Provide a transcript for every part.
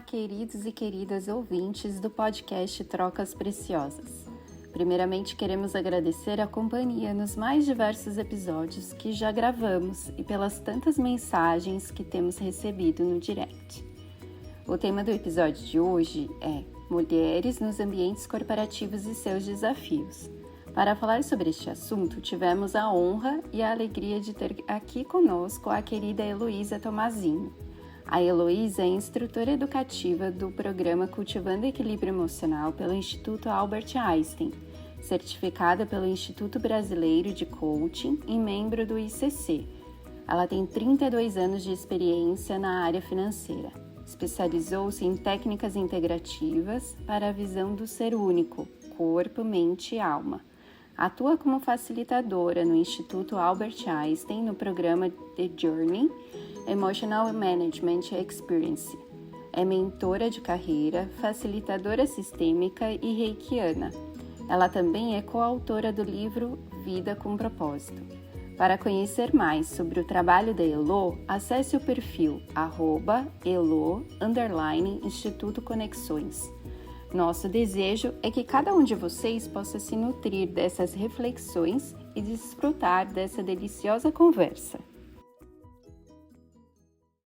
queridos e queridas ouvintes do podcast Trocas Preciosas. Primeiramente, queremos agradecer a companhia nos mais diversos episódios que já gravamos e pelas tantas mensagens que temos recebido no direct. O tema do episódio de hoje é Mulheres nos ambientes corporativos e seus desafios. Para falar sobre este assunto, tivemos a honra e a alegria de ter aqui conosco a querida Heloísa Tomazinho. A Heloísa é instrutora educativa do programa Cultivando Equilíbrio Emocional pelo Instituto Albert Einstein, certificada pelo Instituto Brasileiro de Coaching e membro do ICC. Ela tem 32 anos de experiência na área financeira. Especializou-se em técnicas integrativas para a visão do ser único, corpo, mente e alma. Atua como facilitadora no Instituto Albert Einstein no programa The Journey Emotional Management Experience. É mentora de carreira, facilitadora sistêmica e reikiana. Ela também é coautora do livro Vida com Propósito. Para conhecer mais sobre o trabalho da Elo, acesse o perfil @elo_Instituto Conexões. Nosso desejo é que cada um de vocês possa se nutrir dessas reflexões e desfrutar dessa deliciosa conversa.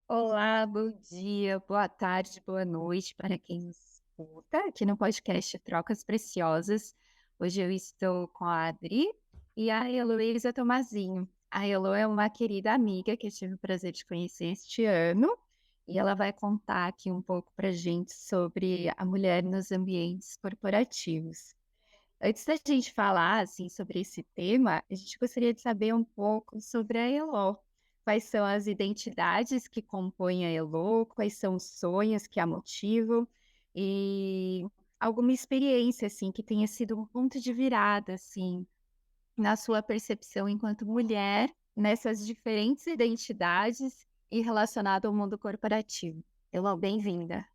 Olá, bom dia, boa tarde, boa noite para quem nos escuta aqui no podcast Trocas Preciosas. Hoje eu estou com a Adri e a Heloísa Tomazinho. A Elo é uma querida amiga que eu tive o prazer de conhecer este ano e ela vai contar aqui um pouco para a gente sobre a mulher nos ambientes corporativos. Antes da gente falar assim, sobre esse tema, a gente gostaria de saber um pouco sobre a Elo. Quais são as identidades que compõem a Elo, quais são os sonhos que a motivam e alguma experiência assim, que tenha sido um ponto de virada assim, na sua percepção enquanto mulher, nessas diferentes identidades e relacionado ao mundo corporativo. Elo, bem-vinda.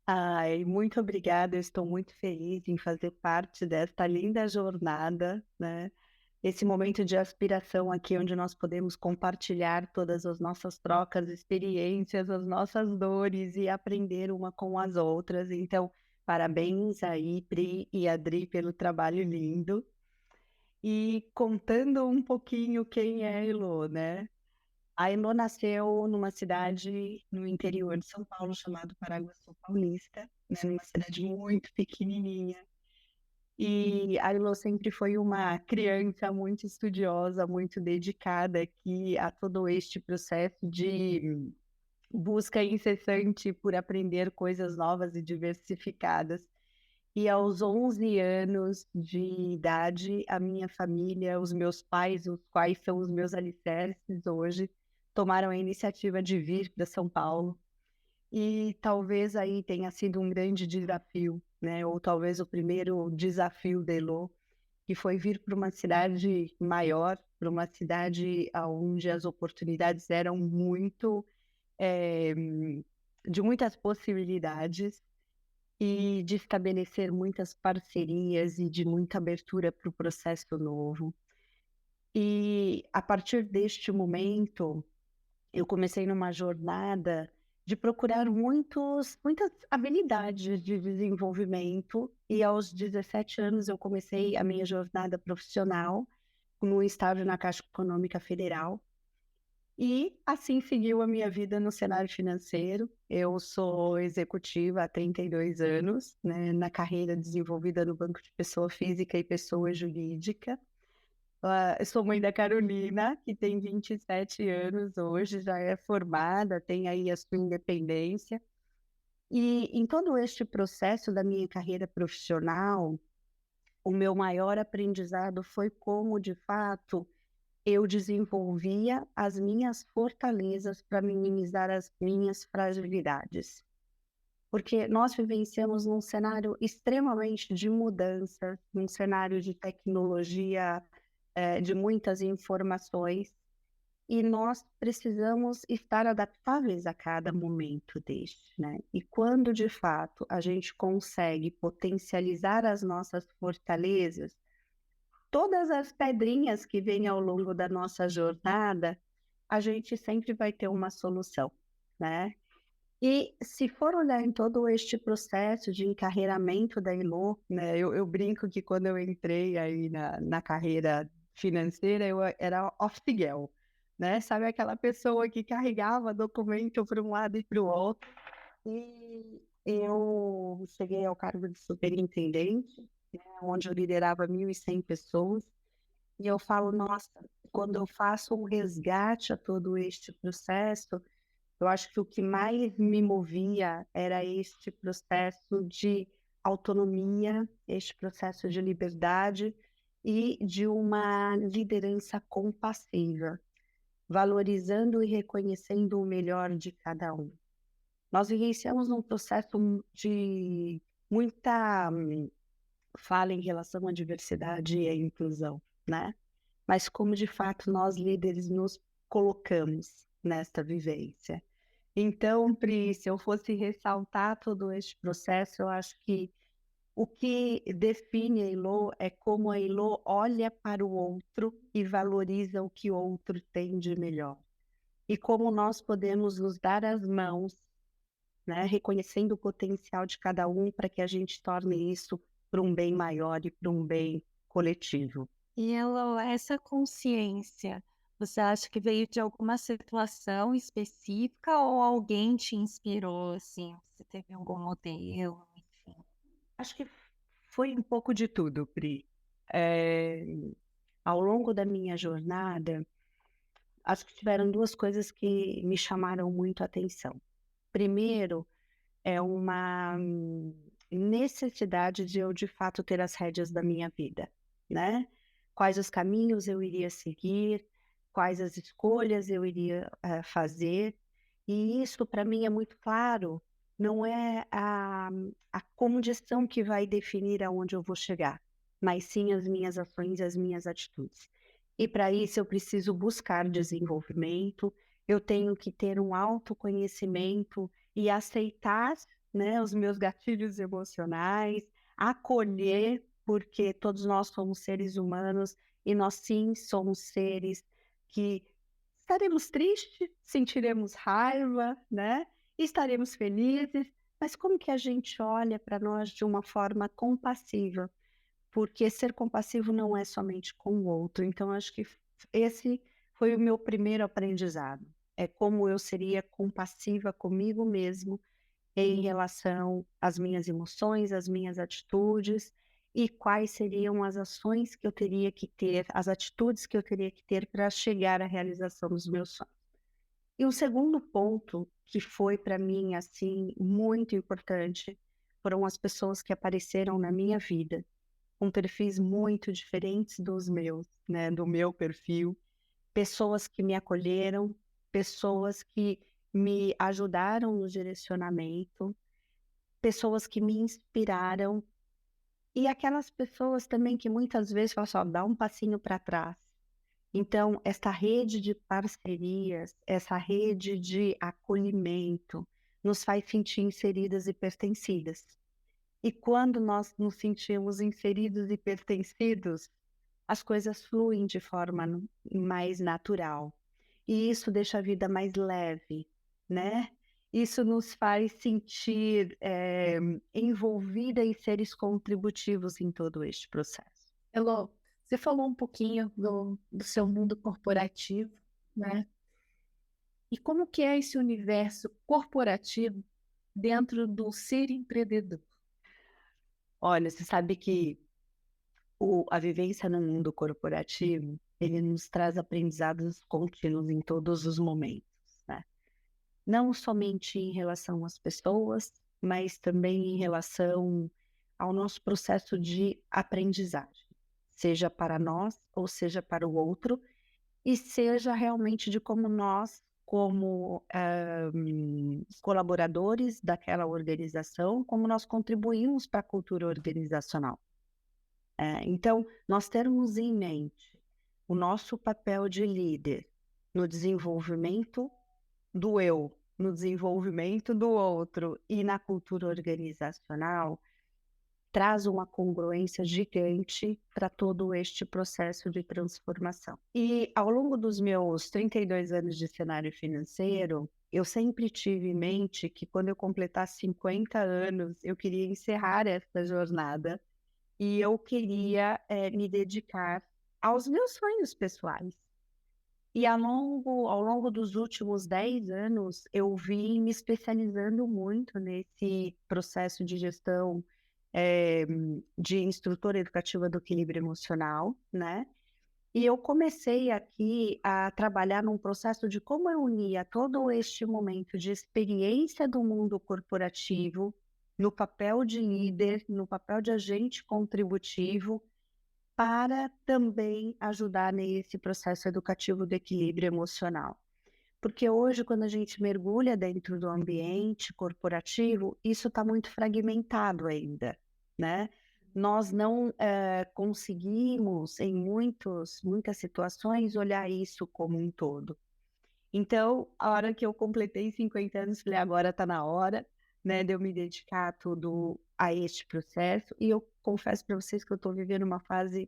Ai, muito obrigada, eu estou muito feliz em fazer parte desta linda jornada, né? Esse momento de aspiração aqui, onde nós podemos compartilhar todas as nossas trocas, experiências, as nossas dores e aprender uma com as outras. Então, parabéns aí, Pri e Adri, pelo trabalho lindo. E contando um pouquinho quem é a Elo, né? A Elo nasceu numa cidade no interior de São Paulo, chamado Paraguaçu Paulista, né, numa cidade muito pequenininha. E a Elo sempre foi uma criança muito estudiosa, muito dedicada aqui a todo este processo de busca incessante por aprender coisas novas e diversificadas. E aos 11 anos de idade, a minha família, os meus pais, os quais são os meus alicerces hoje, tomaram a iniciativa de vir para São Paulo. E talvez aí tenha sido um grande desafio, né? Ou talvez o primeiro desafio da Elo, que foi vir para uma cidade maior, para uma cidade onde as oportunidades eram de muitas possibilidades e de estabelecer muitas parcerias e de muita abertura para o processo novo. E a partir deste momento, eu comecei numa jornada de procurar muitas habilidades de desenvolvimento, e aos 17 anos eu comecei a minha jornada profissional no estágio na Caixa Econômica Federal, e assim seguiu a minha vida no cenário financeiro. Eu sou executiva há 32 anos, né, na carreira desenvolvida no Banco de Pessoa Física e Pessoa Jurídica. Eu sou mãe da Carolina, que tem 27 anos hoje, já é formada, tem aí a sua independência. E em todo este processo da minha carreira profissional, o meu maior aprendizado foi como, de fato, eu desenvolvia as minhas fortalezas para minimizar as minhas fragilidades. Porque nós vivenciamos num cenário extremamente de mudança, num cenário de tecnologia, de muitas informações, e nós precisamos estar adaptáveis a cada momento deste, né? E quando, de fato, a gente consegue potencializar as nossas fortalezas, todas as pedrinhas que vêm ao longo da nossa jornada, a gente sempre vai ter uma solução, né? E se for olhar em todo este processo de encarreiramento da Elo, né, eu brinco que quando eu entrei aí na carreira financeira, era office girl, né, sabe aquela pessoa que carregava documento para um lado e para o outro. E eu cheguei ao cargo de superintendente, né, onde eu liderava 1.100 pessoas, e eu falo: "Nossa", quando eu faço um resgate a todo este processo, eu acho que o que mais me movia era este processo de autonomia, este processo de liberdade e de uma liderança compassiva, valorizando e reconhecendo o melhor de cada um. Nós vivenciamos um processo de muita fala em relação à diversidade e à inclusão, né? Mas como de fato nós líderes nos colocamos nesta vivência. Então, Pri, se eu fosse ressaltar todo este processo, eu acho que o que define a Elo é como a Elo olha para o outro e valoriza o que o outro tem de melhor. E como nós podemos nos dar as mãos, né, reconhecendo o potencial de cada um para que a gente torne isso para um bem maior e para um bem coletivo. E essa consciência, você acha que veio de alguma situação específica ou alguém te inspirou, assim? Você teve algum modelo, enfim? Acho que foi um pouco de tudo, Pri. Ao longo da minha jornada, acho que tiveram 2 coisas que me chamaram muito a atenção. Primeiro, é uma necessidade de eu, de fato, ter as rédeas da minha vida, né. Quais os caminhos eu iria seguir, quais as escolhas eu iria, fazer, e isso para mim é muito claro, não é a condição que vai definir aonde eu vou chegar, mas sim as minhas ações e as minhas atitudes. E para isso eu preciso buscar desenvolvimento, eu tenho que ter um autoconhecimento e aceitar, né, os meus gatilhos emocionais, acolher, porque todos nós somos seres humanos e nós sim somos seres que estaremos tristes, sentiremos raiva, né, estaremos felizes, mas como que a gente olha para nós de uma forma compassiva? Porque ser compassivo não é somente com o outro, então acho que esse foi o meu primeiro aprendizado, é como eu seria compassiva comigo mesmo em relação às minhas emoções, às minhas atitudes e quais seriam as ações que eu teria que ter, as atitudes que eu teria que ter para chegar à realização dos meus sonhos. E o segundo ponto que foi para mim, assim, muito importante, foram as pessoas que apareceram na minha vida, com perfis muito diferentes dos meus, né, do meu perfil, pessoas que me acolheram, pessoas que me ajudaram no direcionamento, pessoas que me inspiraram e aquelas pessoas também que muitas vezes falam assim: "Ó, dá um passinho para trás". Então, essa rede de parcerias, essa rede de acolhimento, nos faz sentir inseridas e pertencidas. E quando nós nos sentimos inseridos e pertencidos, as coisas fluem de forma mais natural. E isso deixa a vida mais leve, né? Isso nos faz sentir envolvida em seres contributivos em todo este processo. Elô, você falou um pouquinho do seu mundo corporativo, né? E como que é esse universo corporativo dentro do ser empreendedor? Olha, você sabe que a vivência no mundo corporativo, ele nos traz aprendizados contínuos em todos os momentos, né? Não somente em relação às pessoas, mas também em relação ao nosso processo de aprendizagem, seja para nós ou seja para o outro, e seja realmente de como nós, como colaboradores daquela organização, como nós contribuímos para a cultura organizacional. Então, nós termos em mente o nosso papel de líder no desenvolvimento do eu, no desenvolvimento do outro e na cultura organizacional, traz uma congruência gigante para todo este processo de transformação. E ao longo dos meus 32 anos de cenário financeiro, eu sempre tive em mente que quando eu completasse 50 anos, eu queria encerrar essa jornada e eu queria me dedicar aos meus sonhos pessoais. E ao longo dos últimos 10 anos, eu vim me especializando muito nesse processo de gestão de instrutora educativa do equilíbrio emocional, né? E eu comecei aqui a trabalhar num processo de como eu unia todo este momento de experiência do mundo corporativo, no papel de líder, no papel de agente contributivo, para também ajudar nesse processo educativo do equilíbrio emocional. Porque hoje, quando a gente mergulha dentro do ambiente corporativo, isso está muito fragmentado ainda, né? Nós não conseguimos, em muitas situações, olhar isso como um todo. Então, a hora que eu completei 50 anos, falei, agora está na hora, né, de eu me dedicar tudo a este processo. E eu confesso para vocês que eu estou vivendo uma fase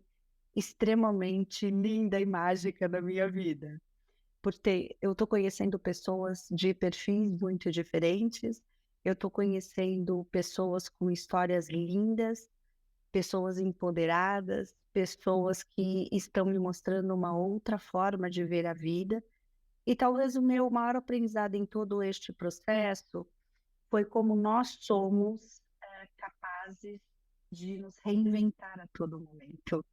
extremamente linda e mágica da minha vida. Porque eu estou conhecendo pessoas de perfis muito diferentes, eu estou conhecendo pessoas com histórias lindas, pessoas empoderadas, pessoas que estão me mostrando uma outra forma de ver a vida. E talvez o meu maior aprendizado em todo este processo foi como nós somos capazes de nos reinventar a todo momento.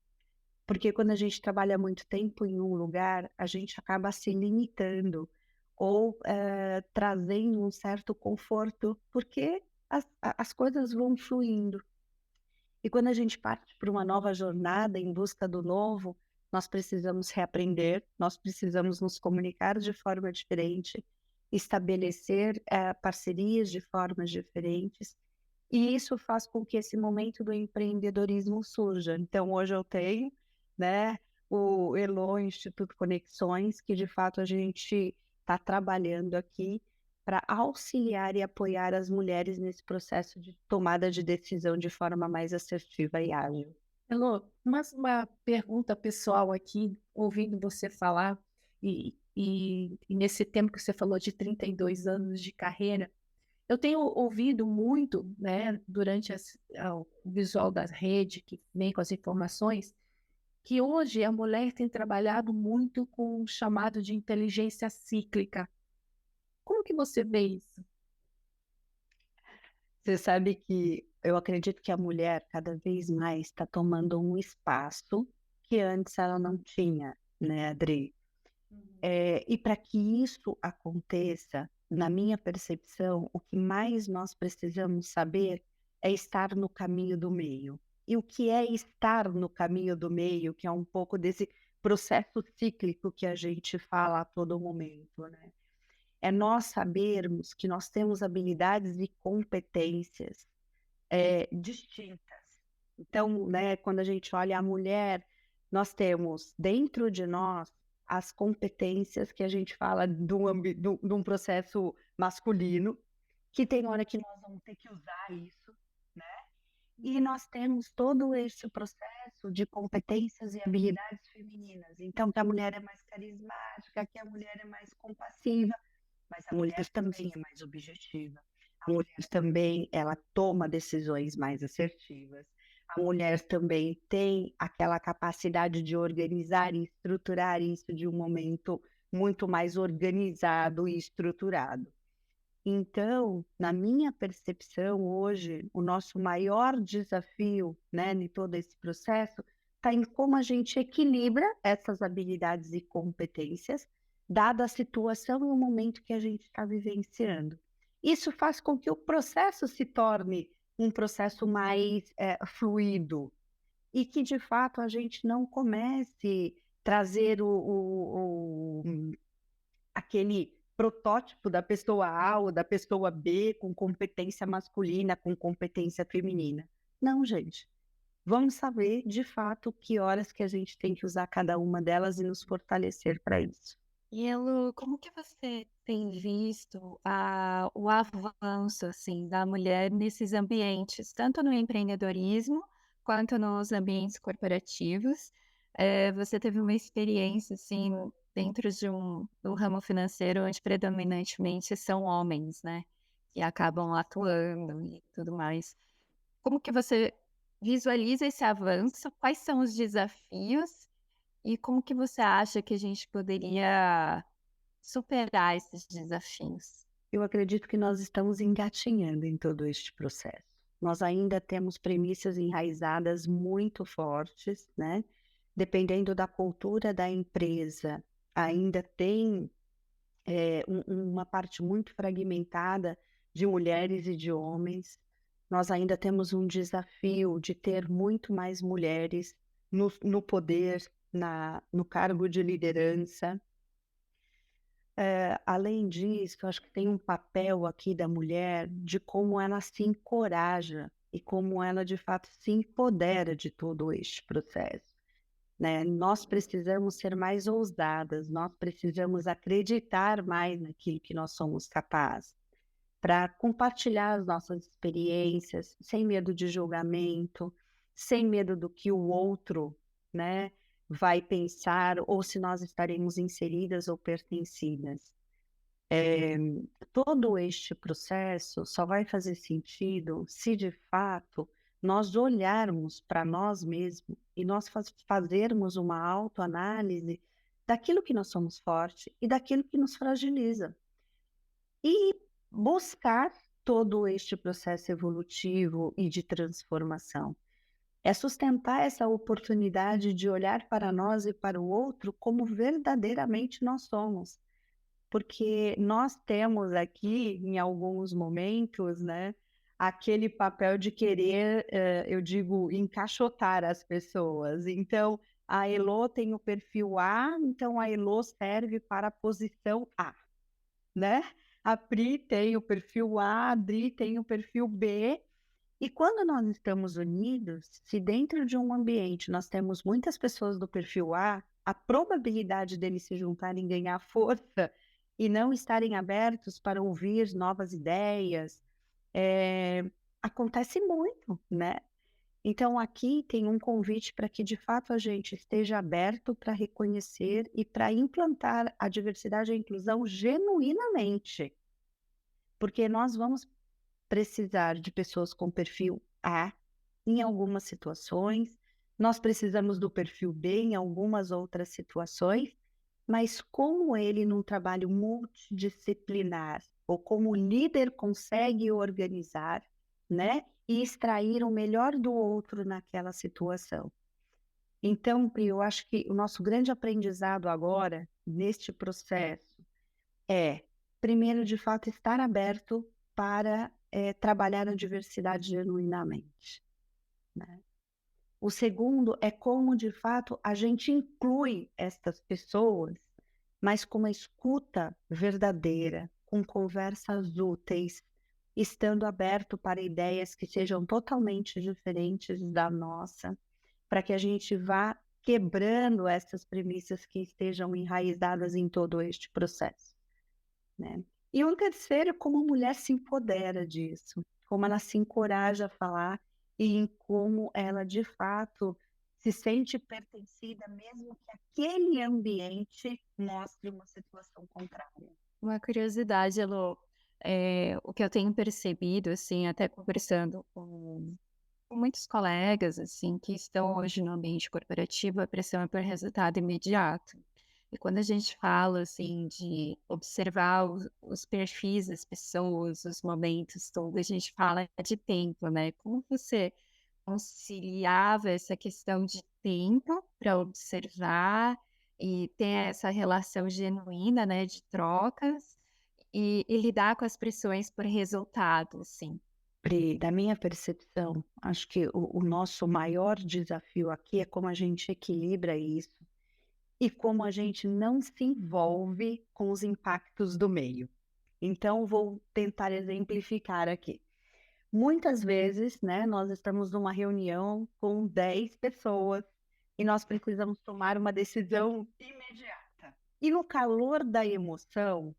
Porque quando a gente trabalha muito tempo em um lugar, a gente acaba se limitando ou trazendo um certo conforto, porque as coisas vão fluindo. E quando a gente parte para uma nova jornada em busca do novo, nós precisamos reaprender, nós precisamos nos comunicar de forma diferente, estabelecer parcerias de formas diferentes, e isso faz com que esse momento do empreendedorismo surja. Então, hoje eu tenho, né, o Elo Instituto Conexões, que de fato a gente está trabalhando aqui para auxiliar e apoiar as mulheres nesse processo de tomada de decisão de forma mais assertiva e ágil. Elô, mas uma pergunta pessoal aqui, ouvindo você falar, e nesse tempo que você falou de 32 anos de carreira, eu tenho ouvido muito, né, durante o visual da rede, que vem com as informações, que hoje a mulher tem trabalhado muito com o chamado de inteligência cíclica. Como que você vê isso? Você sabe que eu acredito que a mulher cada vez mais está tomando um espaço que antes ela não tinha, né, Adri? E para que isso aconteça, na minha percepção, o que mais nós precisamos saber é estar no caminho do meio. E o que é estar no caminho do meio, que é um pouco desse processo cíclico que a gente fala a todo momento, né? É nós sabermos que nós temos habilidades e competências distintas. Então, né, quando a gente olha a mulher, nós temos dentro de nós as competências que a gente fala de um processo masculino, que tem hora que nós vamos ter que usar isso, né? E nós temos todo esse processo de competências e habilidades femininas. Então, que a mulher é mais carismática, que a mulher é mais compassiva, mas a mulher também é mais objetiva. A mulher também, ela toma decisões mais assertivas. A mulher também tem aquela capacidade de organizar e estruturar isso de um momento muito mais organizado e estruturado. Então, na minha percepção, hoje, o nosso maior desafio, né, em todo esse processo está em como a gente equilibra essas habilidades e competências, dada a situação e o momento que a gente está vivenciando. Isso faz com que o processo se torne um processo mais fluido e que, de fato, a gente não comece a trazer aquele protótipo da pessoa A ou da pessoa B com competência masculina, com competência feminina. Não, gente. Vamos saber, de fato, que horas que a gente tem que usar cada uma delas e nos fortalecer para isso. E Elo, como que você tem visto o avanço assim, da mulher nesses ambientes, tanto no empreendedorismo quanto nos ambientes corporativos? você teve uma experiência, assim, dentro do ramo financeiro, onde predominantemente são homens, né, que acabam atuando e tudo mais. Como que você visualiza esse avanço? Quais são os desafios? E como que você acha que a gente poderia superar esses desafios? Eu acredito que nós estamos engatinhando em todo este processo. Nós ainda temos premissas enraizadas muito fortes, né? Dependendo da cultura da empresa, ainda tem uma parte muito fragmentada de mulheres e de homens. Nós ainda temos um desafio de ter muito mais mulheres no poder, no cargo de liderança. Além disso, eu acho que tem um papel aqui da mulher de como ela se encoraja e como ela, de fato, se empodera de todo este processo, né? Nós precisamos ser mais ousadas, nós precisamos acreditar mais naquilo que nós somos capazes, para compartilhar as nossas experiências, sem medo de julgamento, sem medo do que o outro, né, vai pensar, ou se nós estaremos inseridas ou pertencidas. Todo este processo só vai fazer sentido se de fato nós olharmos para nós mesmos e nós fazermos uma autoanálise daquilo que nós somos fortes e daquilo que nos fragiliza. E buscar todo este processo evolutivo e de transformação. É sustentar essa oportunidade de olhar para nós e para o outro como verdadeiramente nós somos. Porque nós temos aqui, em alguns momentos, né, aquele papel de querer, eu digo, encaixotar as pessoas. Então, a Elô tem o perfil A, então a Elô serve para a posição A, né? A Pri tem o perfil A, a Dri tem o perfil B. E quando nós estamos unidos, se dentro de um ambiente nós temos muitas pessoas do perfil a probabilidade deles se juntarem, ganhar força e não estarem abertos para ouvir novas ideias, acontece muito, né? Então, aqui tem um convite para que, de fato, a gente esteja aberto para reconhecer e para implantar a diversidade e a inclusão genuinamente, porque nós vamos precisar de pessoas com perfil A em algumas situações, nós precisamos do perfil B em algumas outras situações, mas como ele num trabalho multidisciplinar, ou como o líder consegue organizar, né, e extrair o melhor do outro naquela situação. Então, Pri, eu acho que o nosso grande aprendizado agora, neste processo, é, primeiro, de fato, estar aberto para trabalhar a diversidade genuinamente, né? O segundo é como, de fato, a gente inclui estas pessoas, mas com uma escuta verdadeira, com conversas úteis, estando aberto para ideias que sejam totalmente diferentes da nossa, para que a gente vá quebrando essas premissas que estejam enraizadas em todo este processo, né? E um terceiro, como a mulher se empodera disso, como ela se encoraja a falar e em como ela, de fato, se sente pertencida, mesmo que aquele ambiente mostre uma situação contrária. Uma curiosidade, Elô, o que eu tenho percebido, assim, até conversando com muitos colegas, assim, que estão hoje no ambiente corporativo, a pressão é por resultado imediato. E quando a gente fala, assim, de observar os perfis das pessoas, os momentos, tudo, a gente fala de tempo, né? Como você conciliava essa questão de tempo para observar e ter essa relação genuína, né, de trocas e lidar com as pressões por resultado, assim? Pri, da minha percepção, acho que o nosso maior desafio aqui é como a gente equilibra isso e como a gente não se envolve com os impactos do meio. Então, vou tentar exemplificar aqui. Muitas vezes, né, nós estamos numa reunião com 10 pessoas e nós precisamos tomar uma decisão imediata. E no calor da emoção,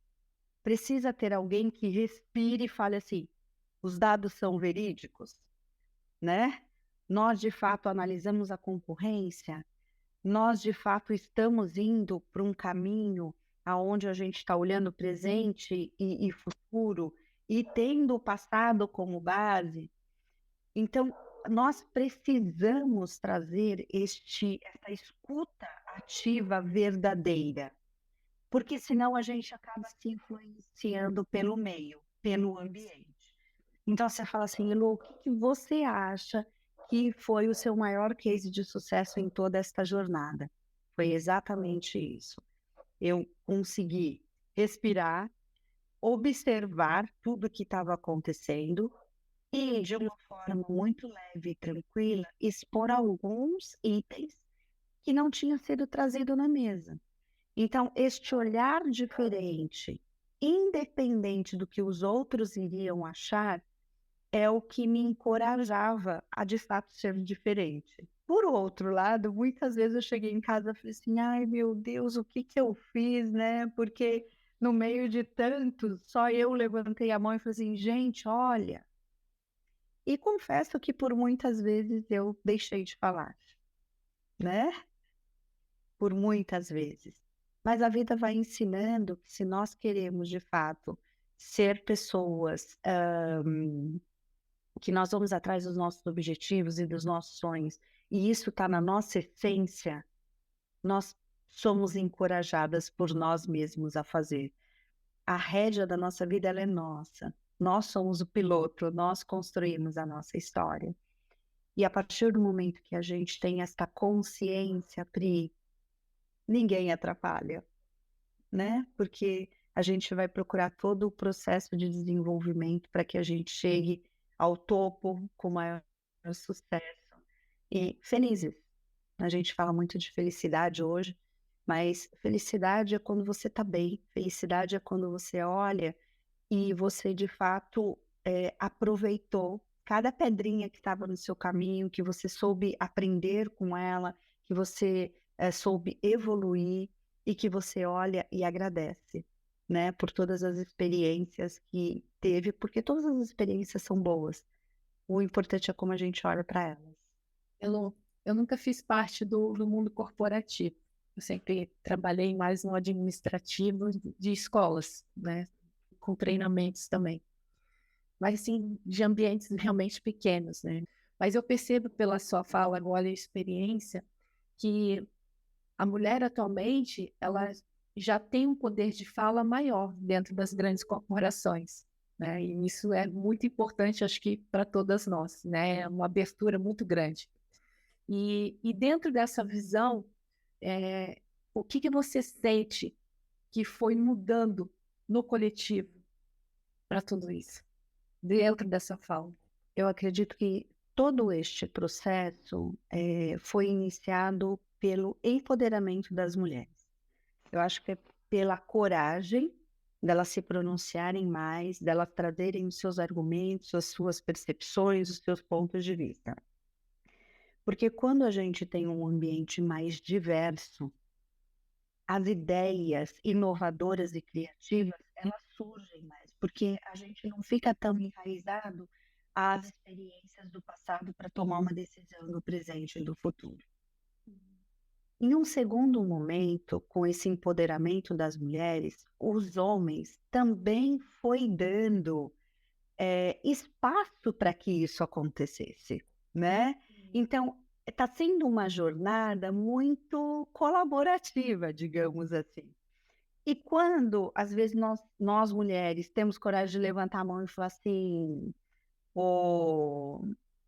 precisa ter alguém que respire e fale assim: os dados são verídicos, né? Nós, de fato, analisamos a concorrência. nós de fato estamos indo para um caminho aonde a gente está olhando presente e futuro e tendo o passado como base. Então, nós precisamos trazer essa escuta ativa verdadeira, porque senão a gente acaba se influenciando pelo meio, pelo ambiente. Então, você fala assim, Elô, o que você acha que foi o seu maior case de sucesso em toda esta jornada? Foi exatamente isso. Eu consegui respirar, observar tudo o que estava acontecendo e, de uma forma muito leve e tranquila, expor alguns itens que não tinham sido trazidos na mesa. Então, este olhar diferente, independente do que os outros iriam achar, é o que me encorajava a, de fato, ser diferente. Por outro lado, muitas vezes eu cheguei em casa e falei assim, ai, meu Deus, o que eu fiz, né? Porque no meio de tantos, só eu levantei a mão e falei assim, gente, olha. E confesso que por muitas vezes eu deixei de falar, né? Por muitas vezes. Mas a vida vai ensinando que se nós queremos, de fato, ser pessoas que nós vamos atrás dos nossos objetivos e dos nossos sonhos, e isso está na nossa essência, nós somos encorajadas por nós mesmos a fazer. A rédea da nossa vida, ela é nossa. Nós somos o piloto, nós construímos a nossa história. E a partir do momento que a gente tem esta consciência, Pri, ninguém atrapalha, né? Porque a gente vai procurar todo o processo de desenvolvimento para que a gente chegue ao topo com maior sucesso e felizes. A gente fala muito de felicidade hoje, mas felicidade é quando você está bem, felicidade é quando você olha e você de fato aproveitou cada pedrinha que estava no seu caminho, que você soube aprender com ela, que você soube evoluir e que você olha e agradece, né, por todas as experiências que teve, porque todas as experiências são boas. O importante é como a gente olha para elas. Eu nunca fiz parte do mundo corporativo. Eu sempre trabalhei mais no administrativo de escolas, né? Com treinamentos também. Mas, assim, de ambientes realmente pequenos, né? Mas eu percebo pela sua fala agora e experiência que a mulher atualmente, ela já tem um poder de fala maior dentro das grandes corporações, né? E isso é muito importante, acho que para todas nós, né? É uma abertura muito grande. E dentro dessa visão, o que você sente que foi mudando no coletivo para tudo isso, dentro dessa fala? Eu acredito que todo este processo foi iniciado pelo empoderamento das mulheres. Eu acho que é pela coragem delas se pronunciarem mais, delas trazerem os seus argumentos, as suas percepções, os seus pontos de vista. Porque quando a gente tem um ambiente mais diverso, as ideias inovadoras e criativas, elas surgem mais, porque a gente não fica tão enraizado às experiências do passado para tomar uma decisão no presente e do futuro. Em um segundo momento, com esse empoderamento das mulheres, os homens também foi dando espaço para que isso acontecesse, né? Então, está sendo uma jornada muito colaborativa, digamos assim. E quando, às vezes, nós mulheres temos coragem de levantar a mão e falar assim,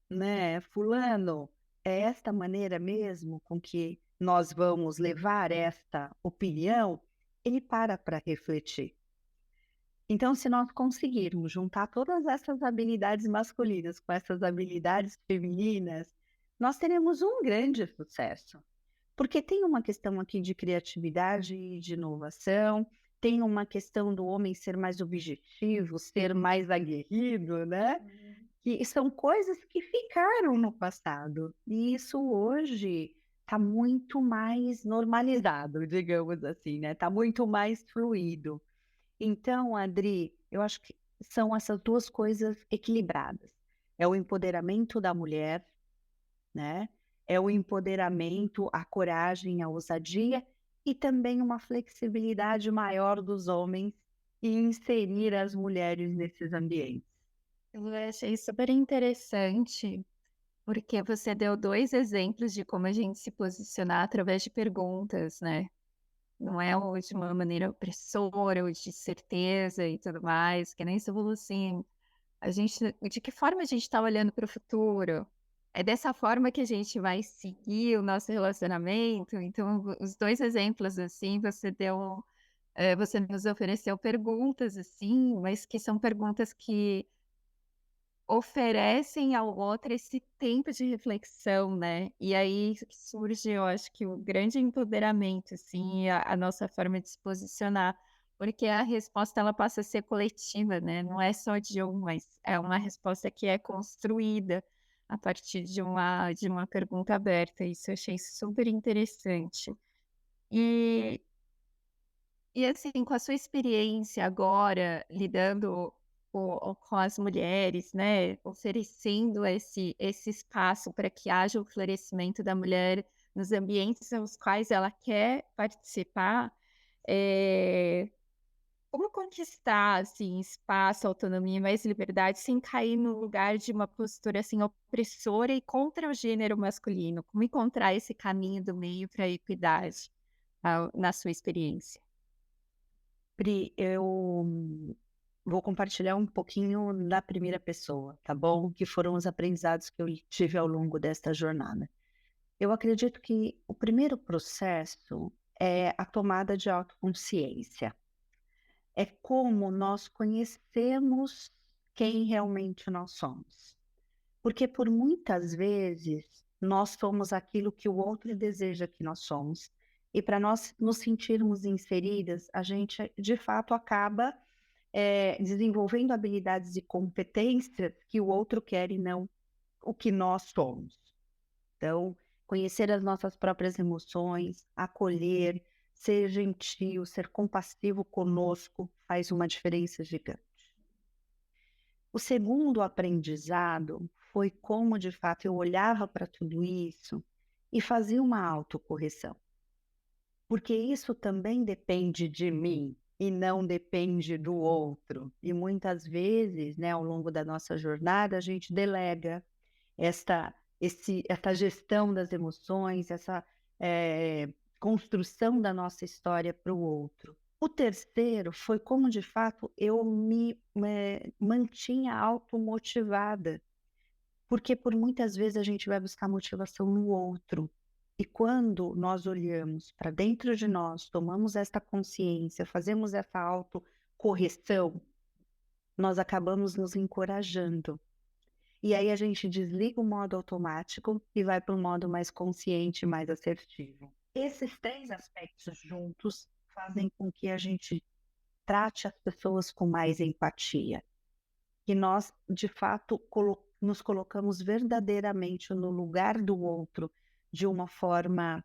né, fulano, é esta maneira mesmo com que nós vamos levar esta opinião, ele para refletir. Então, se nós conseguirmos juntar todas essas habilidades masculinas com essas habilidades femininas, nós teremos um grande sucesso. Porque tem uma questão aqui de criatividade e de inovação, tem uma questão do homem ser mais objetivo, ser mais aguerrido, né? Que são coisas que ficaram no passado. E isso hoje está muito mais normalizado, digamos assim, né? Está muito mais fluido. Então, Adri, eu acho que são essas duas coisas equilibradas. É o empoderamento da mulher, né? é o empoderamento, a coragem, a ousadia e também uma flexibilidade maior dos homens e inserir as mulheres nesses ambientes. Eu achei super interessante, porque você deu 2 exemplos de como a gente se posicionar através de perguntas, né. Não é ou de uma maneira opressora ou de certeza e tudo mais, que nem você falou assim, a gente de que forma a gente está olhando para o futuro? É dessa forma que a gente vai seguir o nosso relacionamento? Então, os 2 exemplos, assim, você nos ofereceu perguntas, assim, mas que são perguntas que oferecem ao outro esse tempo de reflexão, né, e aí surge, eu acho que o grande empoderamento, assim, a nossa forma de se posicionar, porque a resposta ela passa a ser coletiva, né, não é só de um, mas é uma resposta que é construída a partir de uma pergunta aberta, isso eu achei super interessante. E assim, com a sua experiência agora lidando com as mulheres, né, oferecendo esse espaço para que haja o florescimento da mulher nos ambientes aos quais ela quer participar, eh, como conquistar, assim, espaço, autonomia e mais liberdade sem cair no lugar de uma postura, assim, opressora e contra o gênero masculino? Como encontrar esse caminho do meio para a equidade, na sua experiência? Pri, eu vou compartilhar um pouquinho da primeira pessoa, tá bom? Que foram os aprendizados que eu tive ao longo desta jornada. Eu acredito que o primeiro processo é a tomada de autoconsciência. É como nós conhecemos quem realmente nós somos. Porque por muitas vezes nós somos aquilo que o outro deseja que nós somos. E para nós nos sentirmos inseridas, a gente de fato acaba desenvolvendo habilidades e competências que o outro quer e não o que nós somos. Então, conhecer as nossas próprias emoções, acolher, ser gentil, ser compassivo conosco faz uma diferença gigante. O segundo aprendizado foi como, de fato, eu olhava para tudo isso e fazia uma autocorreção. Porque isso também depende de mim e não depende do outro. E muitas vezes, né, ao longo da nossa jornada, a gente delega essa gestão das emoções, essa construção da nossa história para o outro. O terceiro foi como, de fato, eu me mantinha automotivada, porque por muitas vezes a gente vai buscar motivação no outro. E quando nós olhamos para dentro de nós, tomamos esta consciência, fazemos essa autocorreção, nós acabamos nos encorajando. E aí a gente desliga o modo automático e vai para um modo mais consciente, mais assertivo. Esses três aspectos juntos fazem com que a gente trate as pessoas com mais empatia. Que nós, de fato, nos colocamos verdadeiramente no lugar do outro de uma forma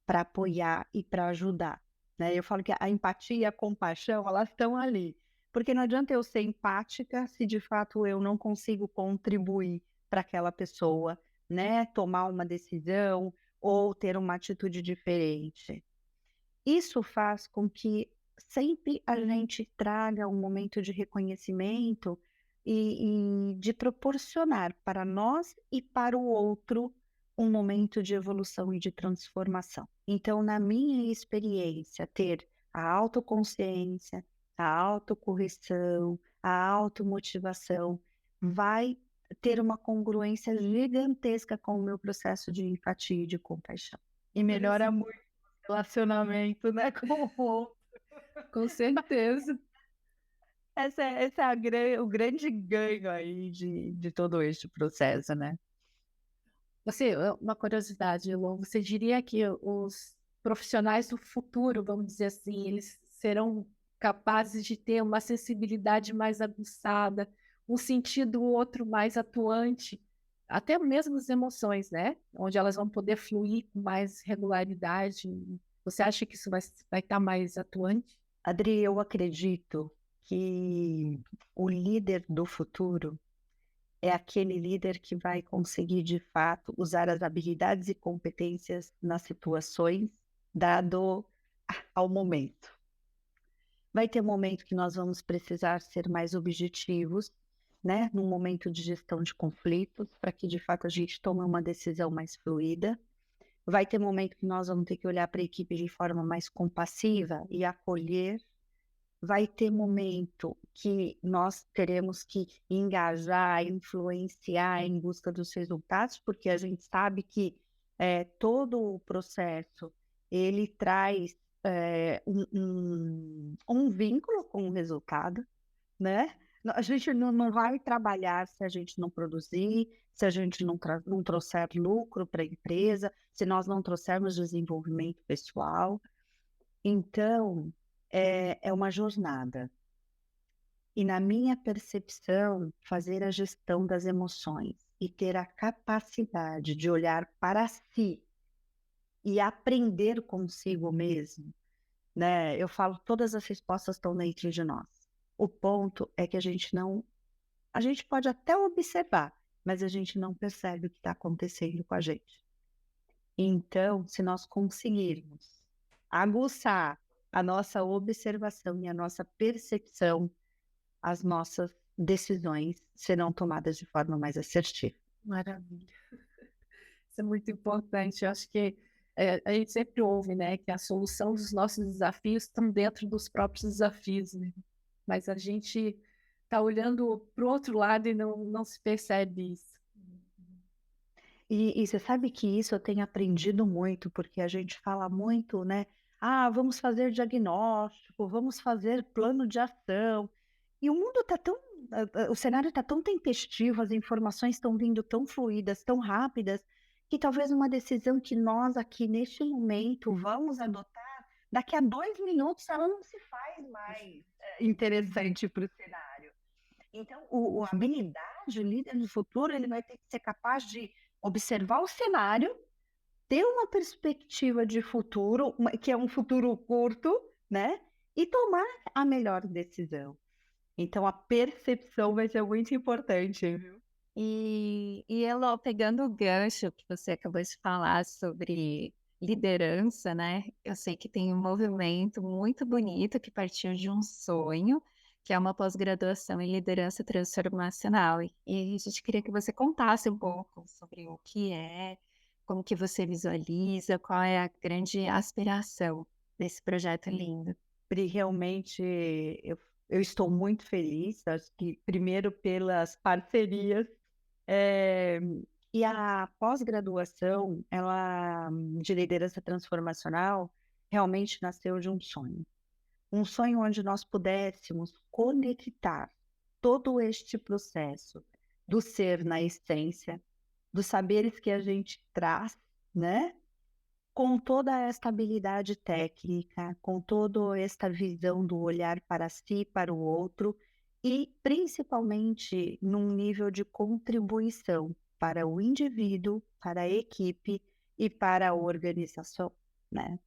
para apoiar e para ajudar, né? Eu falo que a empatia e a compaixão, elas estão ali, porque não adianta eu ser empática se de fato eu não consigo contribuir para aquela pessoa, né? Tomar uma decisão ou ter uma atitude diferente. Isso faz com que sempre a gente traga um momento de reconhecimento e de proporcionar para nós e para o outro um momento de evolução e de transformação. Então, na minha experiência, ter a autoconsciência, a autocorreção, a automotivação vai ter uma congruência gigantesca com o meu processo de empatia e de compaixão. E melhora muito o relacionamento, né, com o outro. Com certeza. Esse é o grande ganho aí de todo este processo, né? Uma curiosidade, Elô, você diria que os profissionais do futuro, vamos dizer assim, eles serão capazes de ter uma sensibilidade mais aguçada, um sentido outro mais atuante, até mesmo as emoções, né? Onde elas vão poder fluir com mais regularidade. Você acha que isso vai estar mais atuante? Adri, eu acredito que o líder do futuro, é aquele líder que vai conseguir, de fato, usar as habilidades e competências nas situações, dado ao momento. Vai ter momento que nós vamos precisar ser mais objetivos, né? Num momento de gestão de conflitos, para que, de fato, a gente tome uma decisão mais fluida. Vai ter momento que nós vamos ter que olhar para a equipe de forma mais compassiva e acolher. Vai ter momento que nós teremos que engajar, influenciar em busca dos resultados, porque a gente sabe que todo o processo ele traz um vínculo com o resultado, né? A gente não vai trabalhar se a gente não produzir, se a gente não trouxer lucro para a empresa, se nós não trouxermos desenvolvimento pessoal. Então, é uma jornada. E na minha percepção, fazer a gestão das emoções e ter a capacidade de olhar para si e aprender consigo mesmo, né? Eu falo, todas as respostas estão dentro de nós. O ponto é que a gente pode até observar, mas a gente não percebe o que está acontecendo com a gente. Então, se nós conseguirmos aguçar a nossa observação e a nossa percepção, as nossas decisões serão tomadas de forma mais assertiva. Maravilha. Isso é muito importante. Eu acho que a gente sempre ouve, né, que a solução dos nossos desafios estão dentro dos próprios desafios, né? Mas a gente está olhando para o outro lado e não se percebe isso. E você sabe que isso eu tenho aprendido muito, porque a gente fala muito, né? Ah, vamos fazer diagnóstico, vamos fazer plano de ação. E o mundo está tão, o cenário está tão tempestivo, as informações estão vindo tão fluídas, tão rápidas, que talvez uma decisão que nós aqui neste momento vamos adotar, daqui a 2 minutos ela não se faz mais interessante para o cenário. Então, a habilidade, o líder do futuro, ele vai ter que ser capaz de observar o cenário, ter uma perspectiva de futuro, que é um futuro curto, né? E tomar a melhor decisão. Então, a percepção vai ser muito importante, viu? E Elô, pegando o gancho que você acabou de falar sobre liderança, né? Eu sei que tem um movimento muito bonito que partiu de um sonho, que é uma pós-graduação em liderança transformacional. E a gente queria que você contasse um pouco sobre o que é, como que você visualiza, qual é a grande aspiração desse projeto lindo. Pri, realmente eu estou muito feliz, acho que primeiro pelas parcerias, e a pós-graduação, ela de liderança transformacional, realmente nasceu de um sonho onde nós pudéssemos conectar todo este processo do ser na essência, dos saberes que a gente traz, né? Com toda esta habilidade técnica, com toda esta visão do olhar para si, para o outro, e principalmente num nível de contribuição para o indivíduo, para a equipe e para a organização, né?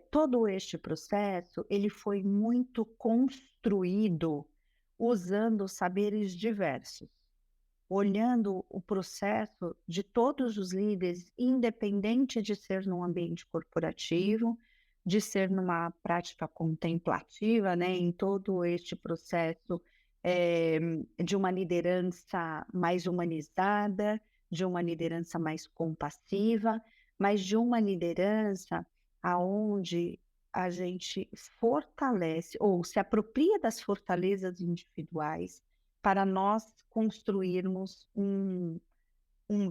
Todo este processo, ele foi muito construído usando saberes diversos, olhando o processo de todos os líderes, independente de ser num ambiente corporativo, de ser numa prática contemplativa, né, em todo este processo de uma liderança mais humanizada, de uma liderança mais compassiva, mas de uma liderança aonde a gente fortalece ou se apropria das fortalezas individuais para nós construirmos um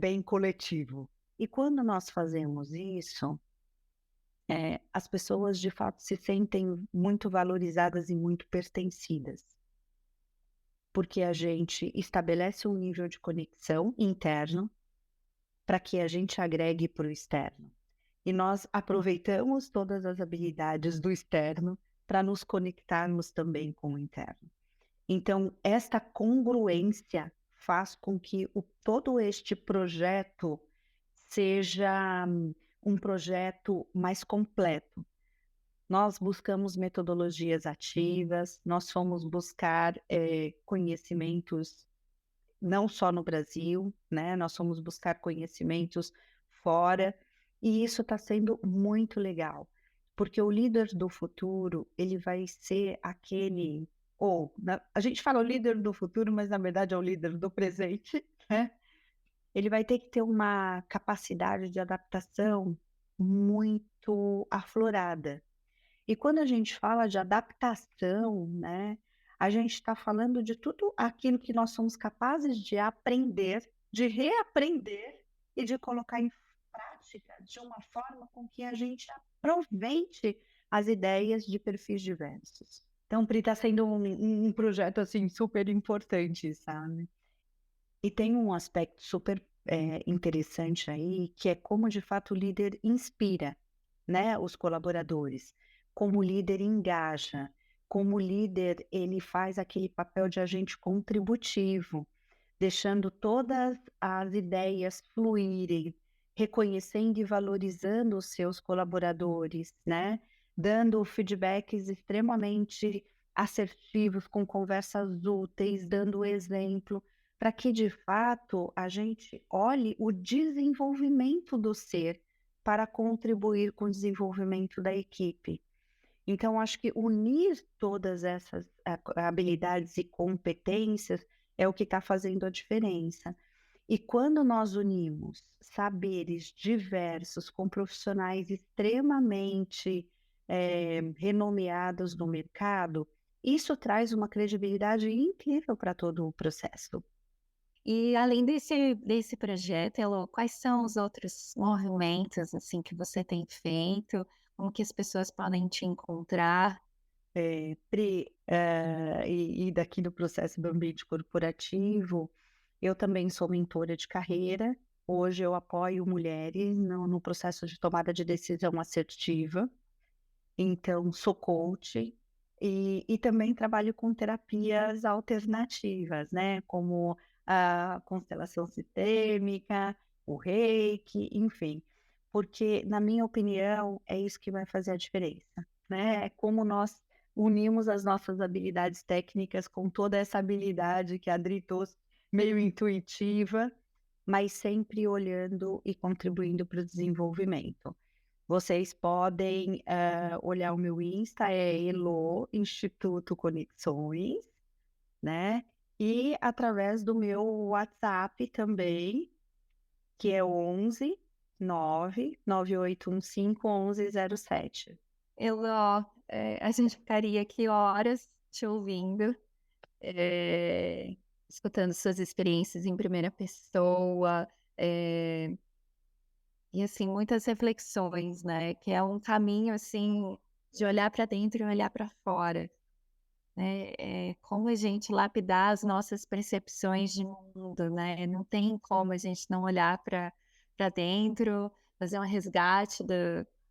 bem coletivo. E quando nós fazemos isso, as pessoas de fato se sentem muito valorizadas e muito pertencidas, porque a gente estabelece um nível de conexão interno para que a gente agregue para o externo. E nós aproveitamos todas as habilidades do externo para nos conectarmos também com o interno. Então, esta congruência faz com que todo este projeto seja um projeto mais completo. Nós buscamos metodologias ativas, nós fomos buscar conhecimentos não só no Brasil, né? Nós fomos buscar conhecimentos fora, e isso está sendo muito legal, porque o líder do futuro, ele vai ser aquele, a gente fala o líder do futuro, mas na verdade é o líder do presente, né? Ele vai ter que ter uma capacidade de adaptação muito aflorada. E quando a gente fala de adaptação, né, a gente está falando de tudo aquilo que nós somos capazes de aprender, de reaprender e de colocar em prática de uma forma com que a gente aproveite as ideias de perfis diversos. Então, Pri, está sendo um projeto assim super importante, sabe? E tem um aspecto super interessante aí, que é como de fato o líder inspira, né, os colaboradores, como o líder engaja, como o líder ele faz aquele papel de agente contributivo, deixando todas as ideias fluírem, reconhecendo e valorizando os seus colaboradores, né? Dando feedbacks extremamente assertivos, com conversas úteis, dando exemplo, para que de fato a gente olhe o desenvolvimento do ser para contribuir com o desenvolvimento da equipe. Então, acho que unir todas essas habilidades e competências é o que está fazendo a diferença. E quando nós unimos saberes diversos com profissionais extremamente renomeados no mercado, isso traz uma credibilidade incrível para todo o processo. E além desse projeto, Elô, quais são os outros movimentos assim que você tem feito? Como que as pessoas podem te encontrar? Pri, e daqui do processo do ambiente corporativo, eu também sou mentora de carreira. Hoje eu apoio mulheres no processo de tomada de decisão assertiva. Então, sou coach e também trabalho com terapias alternativas, né? Como a constelação sistêmica, o reiki, enfim. Porque, na minha opinião, é isso que vai fazer a diferença, né? É como nós unimos as nossas habilidades técnicas com toda essa habilidade que a Adri trouxe, meio intuitiva, mas sempre olhando e contribuindo para o desenvolvimento. Vocês podem olhar o meu Insta, é Elo Instituto Conexões, né? E através do meu WhatsApp também, que é 11 99815 1107. Elô, a gente ficaria aqui horas te ouvindo, escutando suas experiências em primeira pessoa, e assim, muitas reflexões, né? Que é um caminho assim de olhar para dentro e olhar para fora, né? Como a gente lapidar as nossas percepções de mundo, né? Não tem como a gente não olhar para dentro, fazer um resgate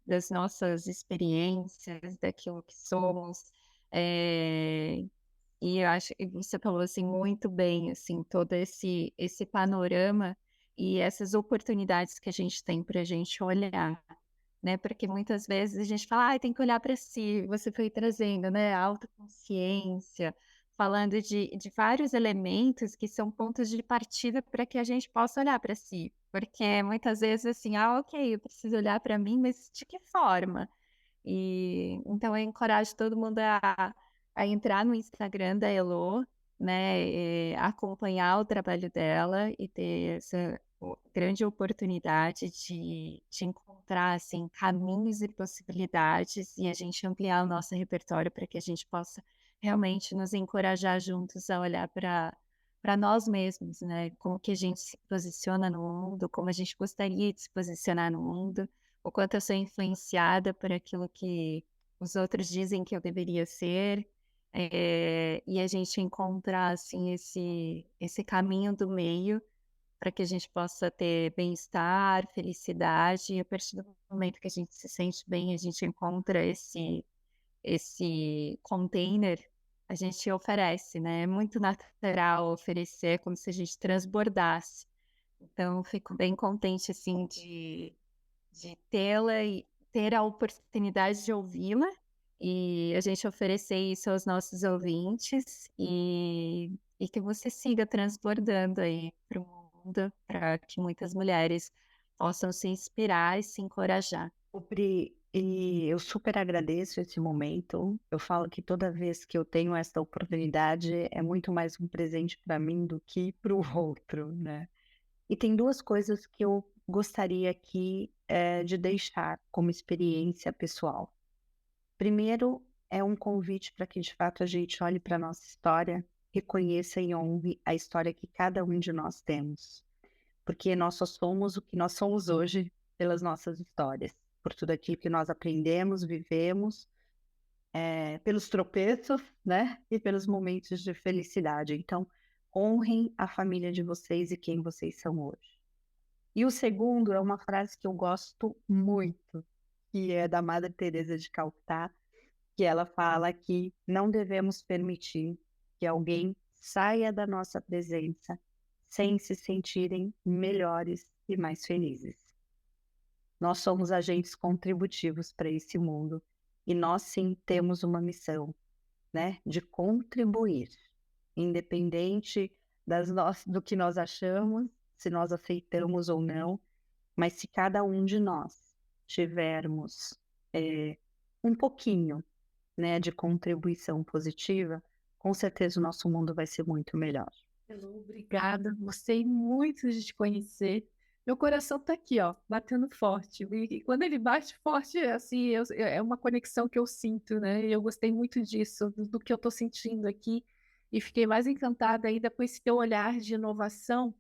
das nossas experiências, daquilo que somos. E eu acho que você falou assim muito bem, assim, todo esse panorama e essas oportunidades que a gente tem para a gente olhar, né? Porque muitas vezes a gente fala, tem que olhar para si. Você foi trazendo, né? A autoconsciência, falando de vários elementos que são pontos de partida para que a gente possa olhar para si. Porque muitas vezes assim, ok, eu preciso olhar para mim, mas de que forma? E então eu encorajo todo mundo a entrar no Instagram da Elo, né, acompanhar o trabalho dela e ter essa grande oportunidade de encontrar assim, caminhos e possibilidades e a gente ampliar o nosso repertório para que a gente possa realmente nos encorajar juntos a olhar para nós mesmos, né? Como que a gente se posiciona no mundo, como a gente gostaria de se posicionar no mundo, o quanto eu sou influenciada por aquilo que os outros dizem que eu deveria ser, e a gente encontrar assim esse caminho do meio para que a gente possa ter bem-estar, felicidade, e a partir do momento que a gente se sente bem, a gente encontra esse container, a gente oferece, né? É muito natural oferecer, como se a gente transbordasse. Então, fico bem contente, assim, de tê-la e ter a oportunidade de ouvi-la e a gente oferecer isso aos nossos ouvintes. E e que você siga transbordando aí para o mundo, para que muitas mulheres possam se inspirar e se encorajar. Pri, e eu super agradeço esse momento. Eu falo que toda vez que eu tenho essa oportunidade é muito mais um presente para mim do que para o outro, né? E tem duas coisas que eu gostaria aqui de deixar como experiência pessoal. Primeiro, é um convite para que de fato a gente olhe para a nossa história, reconheça e honre a história que cada um de nós temos. Porque nós só somos o que nós somos hoje pelas nossas histórias, por tudo aquilo que nós aprendemos, vivemos, pelos tropeços, né? E pelos momentos de felicidade. Então, honrem a família de vocês e quem vocês são hoje. E o segundo é uma frase que eu gosto muito, que é da Madre Teresa de Calcutá, que ela fala que não devemos permitir que alguém saia da nossa presença sem se sentirem melhores e mais felizes. Nós somos agentes contributivos para esse mundo e nós sim temos uma missão, né, de contribuir, independente do que nós achamos, se nós aceitamos ou não, mas se cada um de nós tivermos um pouquinho, né, de contribuição positiva, com certeza o nosso mundo vai ser muito melhor. Obrigada, gostei muito de te conhecer. Meu coração está aqui, ó, batendo forte. E quando ele bate forte, assim, é uma conexão que eu sinto, né? E eu gostei muito disso, do que eu estou sentindo aqui. E fiquei mais encantada ainda com esse teu olhar de inovação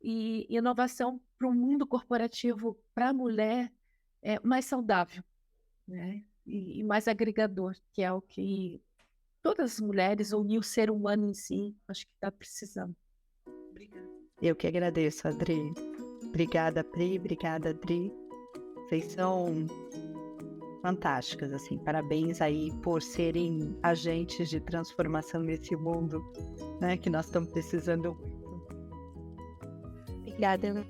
e inovação para um mundo corporativo, para a mulher, mais saudável, né? E mais agregador, que é o que todas as mulheres ou o ser humano em si, acho que está precisando. Obrigada. Eu que agradeço, Adri. Obrigada, Pri. Obrigada, Adri. Vocês são fantásticas, assim. Parabéns aí por serem agentes de transformação nesse mundo, né, que nós estamos precisando muito. Obrigada,